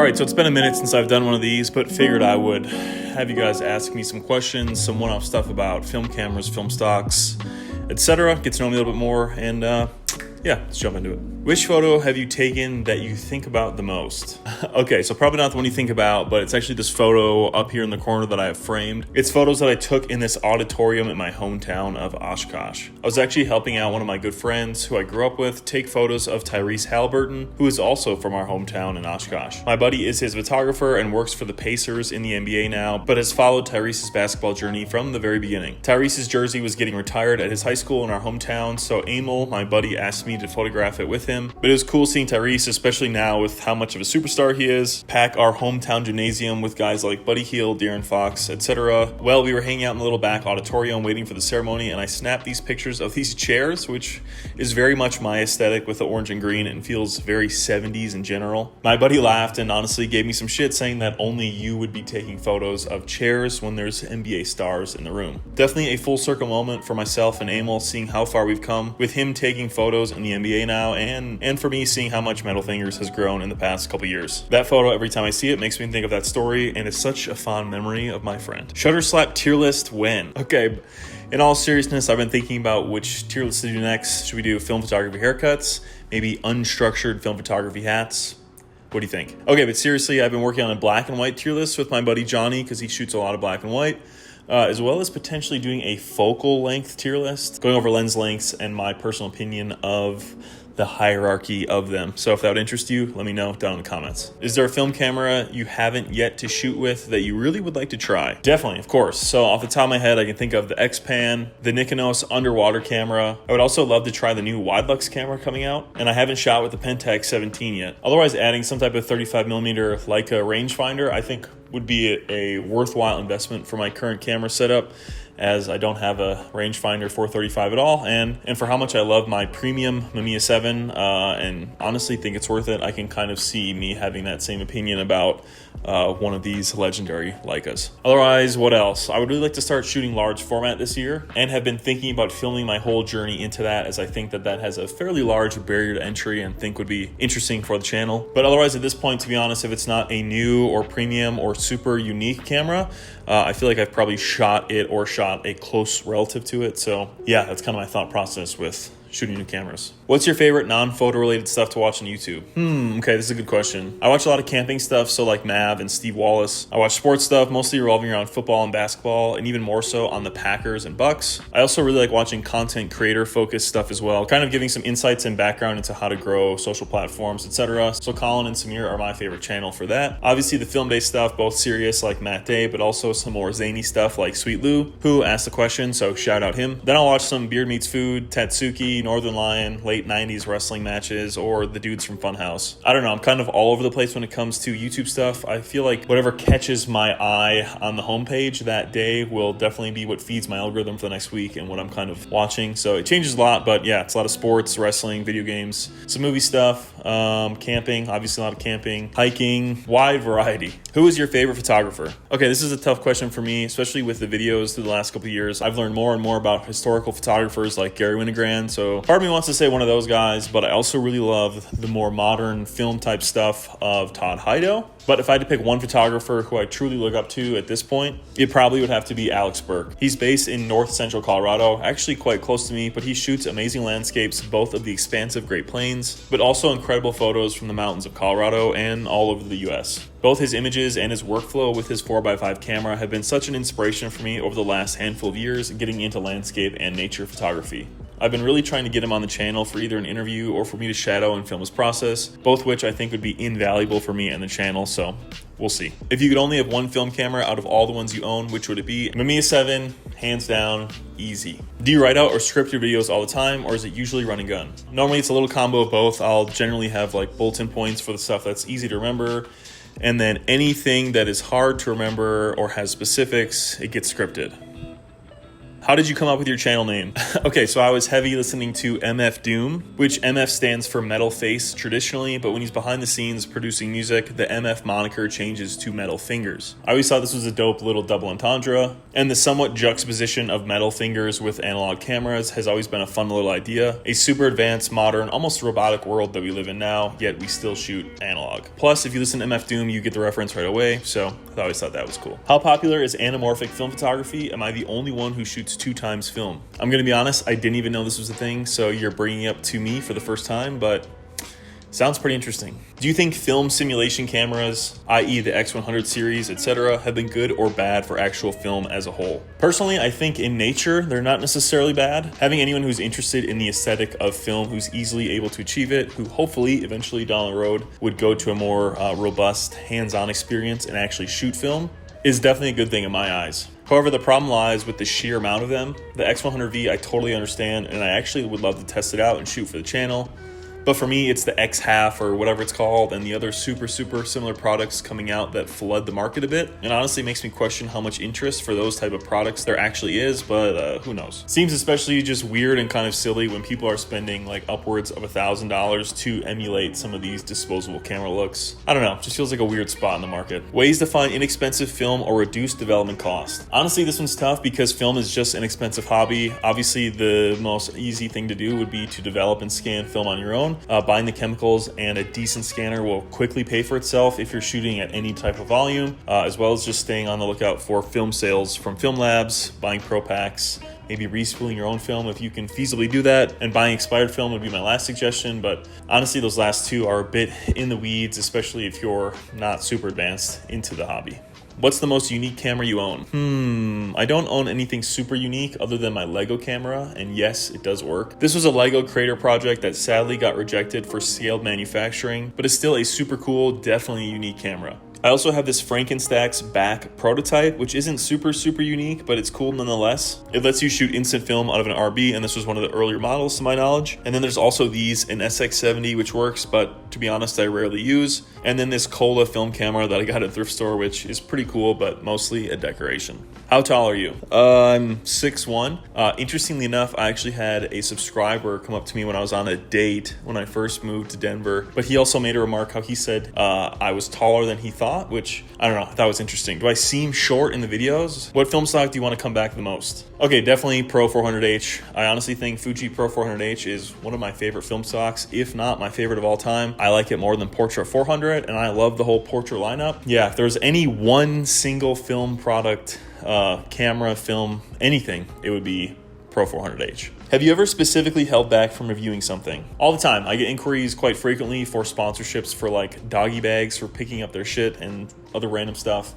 Alright, so it's been a minute since I've done one of these, but figured I would have you guys ask me some questions, some one-off stuff about film cameras, film stocks, etc. Get to know me a little bit more, and yeah, let's jump into it. Which photo have you taken that you think about the most? Okay, so probably not the one you think about, but it's actually this photo up here in the corner that I have framed. It's photos that I took in this auditorium in my hometown of Oshkosh. I was actually helping out one of my good friends who I grew up with take photos of Tyrese Halliburton, who is also from our hometown in Oshkosh. My buddy is his photographer and works for the Pacers in the NBA now, but has followed Tyrese's basketball journey from the very beginning. Tyrese's jersey was getting retired at his high school in our hometown, so Emil, my buddy, asked me to photograph it with him. But it was cool seeing Tyrese, especially now with how much of a superstar he is, pack our hometown gymnasium with guys like Buddy Hield, De'Aaron Fox, etc. Well, we were hanging out in the little back auditorium waiting for the ceremony, and I snapped these pictures of these chairs, which is very much my aesthetic with the orange and green and feels very 70s in general. My buddy laughed and honestly gave me some shit, saying that only you would be taking photos of chairs when there's NBA stars in the room. Definitely a full circle moment for myself and Emil, seeing how far we've come with him taking photos in the NBA now, and for me seeing how much Metal Fingers has grown in the past couple years. That photo, every time I see it, makes me think of that story, and it's such a fond memory of my friend. Shutter Slap tier list when? Okay, in all seriousness, I've been thinking about which tier list to do next. Should we do film photography haircuts? Maybe unstructured film photography hats? What do you think? Okay, but seriously, I've been working on a black and white tier list with my buddy Johnny because he shoots a lot of black and white. As well as potentially doing a focal length tier list, going over lens lengths and my personal opinion of the hierarchy of them. So if that would interest you, let me know down in the comments. Is there a film camera you haven't yet to shoot with that you really would like to try? Definitely, of course. So off the top of my head, I can think of the X-Pan, the Nikonos underwater camera. I would also love to try the new Widelux camera coming out, and I haven't shot with the Pentax 17 yet. Otherwise, adding some type of 35mm Leica rangefinder, I think would be a worthwhile investment for my current camera setup, as I don't have a rangefinder for 35 at all, and for how much I love my premium Mamiya 7, and honestly think it's worth it. I can kind of see me having that same opinion about one of these legendary Leicas. Otherwise, what else? I would really like to start shooting large format this year, and have been thinking about filming my whole journey into that, as I think that that has a fairly large barrier to entry and think would be interesting for the channel. But otherwise, at this point, to be honest, if it's not a new or premium or super unique camera, I feel like I've probably shot it or shot a close relative to it. So yeah, that's kind of my thought process with shooting new cameras. What's your favorite non-photo related stuff to watch on YouTube? Okay, this is a good question. I watch a lot of camping stuff, so like Mav and Steve Wallace. I watch sports stuff, mostly revolving around football and basketball, and even more so on the Packers and Bucks. I also really like watching content creator focused stuff as well, kind of giving some insights and background into how to grow social platforms, etc. So Colin and Samir are my favorite channel for that. Obviously the film-based stuff, both serious like Matt Day, but also some more zany stuff like Sweet Lou, who asked the question, so shout out him. Then I'll watch some Beard Meets Food, Tatsuki, Northern Lion, late 90s wrestling matches, or the dudes from Funhouse. I don't know, I'm kind of all over the place when it comes to YouTube stuff. I feel like whatever catches my eye on the homepage that day will definitely be what feeds my algorithm for the next week and what I'm kind of watching. So it changes a lot, but yeah, it's a lot of sports, wrestling, video games, some movie stuff, camping, obviously a lot of camping, hiking, wide variety. Who is your favorite photographer? Okay, this is a tough question for me, especially with the videos through the last couple of years. I've learned more and more about historical photographers like Gary Winogrand, so part of me wants to say one of those guys, but I also really love the more modern film type stuff of Todd Hido. But if I had to pick one photographer who I truly look up to at this point, it probably would have to be Alex Burke. He's based in north central Colorado, actually quite close to me, but he shoots amazing landscapes, both of the expansive Great Plains, but also incredible photos from the mountains of Colorado and all over the US. Both his images and his workflow with his 4x5 camera have been such an inspiration for me over the last handful of years getting into landscape and nature photography. I've been really trying to get him on the channel for either an interview or for me to shadow and film his process, both which I think would be invaluable for me and the channel, so we'll see. If you could only have one film camera out of all the ones you own, which would it be? Mamiya 7, hands down, easy. Do you write out or script your videos all the time, or is it usually run and gun? Normally it's a little combo of both. I'll generally have like bulletin points for the stuff that's easy to remember, and then anything that is hard to remember or has specifics, it gets scripted. How did you come up with your channel name? Okay, so I was heavy listening to MF Doom, which MF stands for Metal Face traditionally, but when he's behind the scenes producing music, the MF moniker changes to Metal Fingers. I always thought this was a dope little double entendre, and the somewhat juxtaposition of metal fingers with analog cameras has always been a fun little idea. A super advanced, modern, almost robotic world that we live in now, yet we still shoot analog. Plus, if you listen to MF Doom, you get the reference right away, so I always thought that was cool. How popular is anamorphic film photography? Am I the only one who shoots 2 times film? I'm gonna be honest, I didn't even know this was a thing, so you're bringing it up to me for the first time, but sounds pretty interesting. Do you think film simulation cameras, i.e. the X100 series, etc., have been good or bad for actual film as a whole? Personally, I think in nature, they're not necessarily bad. Having anyone who's interested in the aesthetic of film, who's easily able to achieve it, who hopefully eventually down the road would go to a more robust hands-on experience and actually shoot film, is definitely a good thing in my eyes. However, the problem lies with the sheer amount of them. The X100V I totally understand, and I actually would love to test it out and shoot for the channel. But for me, it's the X-Half or whatever it's called and the other super similar products coming out that flood the market a bit. And honestly makes me question how much interest for those type of products there actually is, but who knows. Seems especially just weird and kind of silly when people are spending like upwards of $1,000 to emulate some of these disposable camera looks. I don't know, just feels like a weird spot in the market. Ways to find inexpensive film or reduce development cost. Honestly, this one's tough because film is just an expensive hobby. Obviously, the most easy thing to do would be to develop and scan film on your own. Buying the chemicals and a decent scanner will quickly pay for itself if you're shooting at any type of volume, as well as just staying on the lookout for film sales from film labs, buying pro packs, maybe respooling your own film if you can feasibly do that, and buying expired film would be my last suggestion, but honestly those last two are a bit in the weeds, especially if you're not super advanced into the hobby. What's the most unique camera you own? I don't own anything super unique other than my Lego camera, and yes, it does work. This was a Lego creator project that sadly got rejected for scaled manufacturing, but it's still a super cool, definitely unique camera. I also have this Frankenstack's back prototype, which isn't super unique, but it's cool nonetheless. It lets you shoot instant film out of an RB, and this was one of the earlier models to my knowledge. And then there's also these, an SX70, which works, but to be honest, I rarely use. And then this Cola film camera that I got at a thrift store, which is pretty cool, but mostly a decoration. How tall are you? I'm 6'1". Interestingly enough, I actually had a subscriber come up to me when I was on a date when I first moved to Denver, but he also made a remark how he said I was taller than he thought, which I don't know, I thought was interesting. Do I seem short in the videos? What film stock do you want to come back the most? Okay, definitely Pro 400H. I honestly think Fuji Pro 400H is one of my favorite film stocks, if not my favorite of all time. I like it more than Portra 400, and I love the whole Portra lineup. Yeah, if there's any one single film product, camera, film, anything, it would be Pro 400H. Have you ever specifically held back from reviewing something? All the time. I get inquiries quite frequently for sponsorships for like doggy bags for picking up their shit and other random stuff.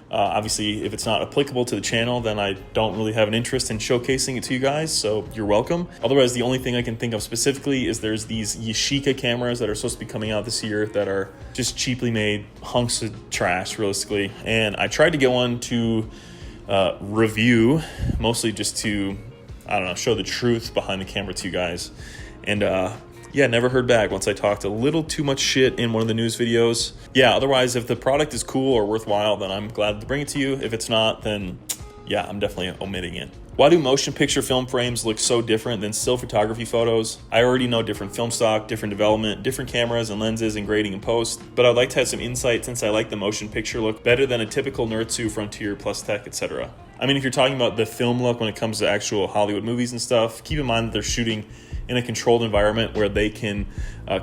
Obviously, if it's not applicable to the channel, then I don't really have an interest in showcasing it to you guys, so you're welcome. Otherwise, the only thing I can think of specifically is there's these Yashica cameras that are supposed to be coming out this year that are just cheaply made hunks of trash, realistically. And I tried to get one to review, mostly just to, I don't know, show the truth behind the camera to you guys. And yeah, never heard back once I talked a little too much shit in one of the news videos. Yeah, otherwise, if the product is cool or worthwhile, then I'm glad to bring it to you. If it's not, then yeah, I'm definitely omitting it. Why do motion picture film frames look so different than still photography photos? I already know different film stock, different development, different cameras and lenses and grading and post, but I'd like to have some insight since I like the motion picture look better than a typical Nerdsu, Frontier, Plus Tech, etc. I mean, if you're talking about the film look when it comes to actual Hollywood movies and stuff, keep in mind that they're shooting in a controlled environment where they can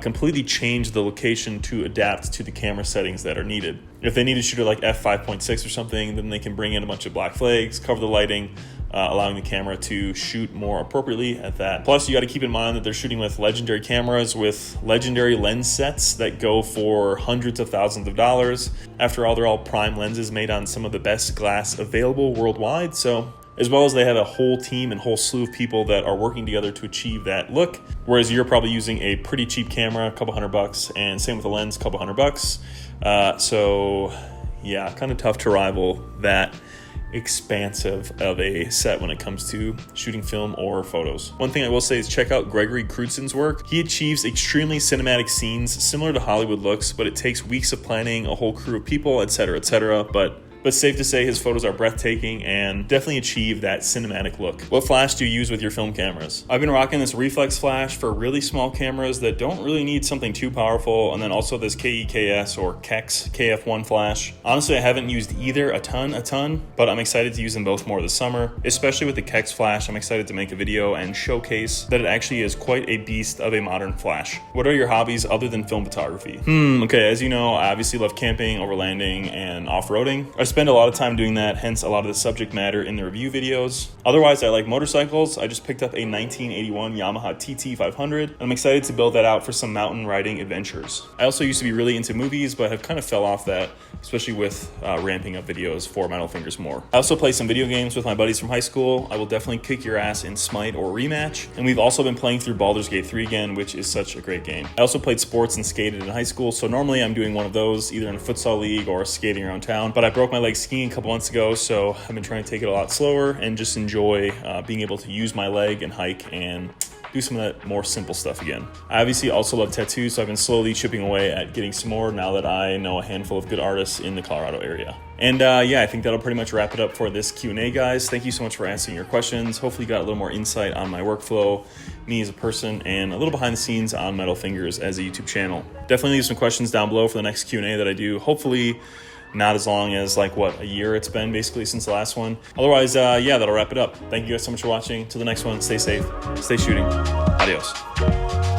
completely change the location to adapt to the camera settings that are needed. If they need to shoot at like f5.6 or something, then they can bring in a bunch of black flags, cover the lighting, allowing the camera to shoot more appropriately at that. Plus, you got to keep in mind that they're shooting with legendary cameras with legendary lens sets that go for hundreds of thousands of dollars. After all, they're all prime lenses made on some of the best glass available worldwide, so as well as they have a whole team and whole slew of people that are working together to achieve that look, whereas you're probably using a pretty cheap camera, a couple $100, and same with a lens, a couple $100. So yeah, kind of tough to rival that expansive of a set when it comes to shooting film or photos. One thing I will say is check out Gregory Crewdson's work. He achieves extremely cinematic scenes similar to Hollywood looks, but it takes weeks of planning, a whole crew of people, etc., but but safe to say his photos are breathtaking and definitely achieve that cinematic look. What flash do you use with your film cameras? I've been rocking this reflex flash for really small cameras that don't really need something too powerful, and then also this KEKS or KEX KF1 flash. Honestly, I haven't used either a ton, but I'm excited to use them both more this summer, especially with the KEX flash. I'm excited to make a video and showcase that it actually is quite a beast of a modern flash. What are your hobbies other than film photography? Okay, as you know, I obviously love camping, overlanding, and off-roading. I spend a lot of time doing that, hence a lot of the subject matter in the review videos. Otherwise, I like motorcycles. I just picked up a 1981 Yamaha TT500, and I'm excited to build that out for some mountain riding adventures. I also used to be really into movies, but have kind of fell off that, especially with ramping up videos for Metal Fingers more. I also play some video games with my buddies from high school. I will definitely kick your ass in Smite or Rematch, and we've also been playing through Baldur's Gate 3 again, which is such a great game. I also played sports and skated in high school, so normally I'm doing one of those, either in a futsal league or skating around town, but I broke my leg skiing a couple months ago, so I've been trying to take it a lot slower and just enjoy being able to use my leg and hike and do some of that more simple stuff again. I obviously also love tattoos, so I've been slowly chipping away at getting some more now that I know a handful of good artists in the Colorado area. And yeah, I think that'll pretty much wrap it up for this Q&A, guys. Thank you so much for answering your questions. Hopefully you got a little more insight on my workflow, me as a person, and a little behind the scenes on Metal Fingers as a YouTube channel. Definitely leave some questions down below for the next Q&A that I do. Hopefully not as long as like a year it's been basically since the last one. Otherwise, yeah, that'll wrap it up. Thank you guys so much for watching. Till the next one, stay safe, stay shooting. Adios.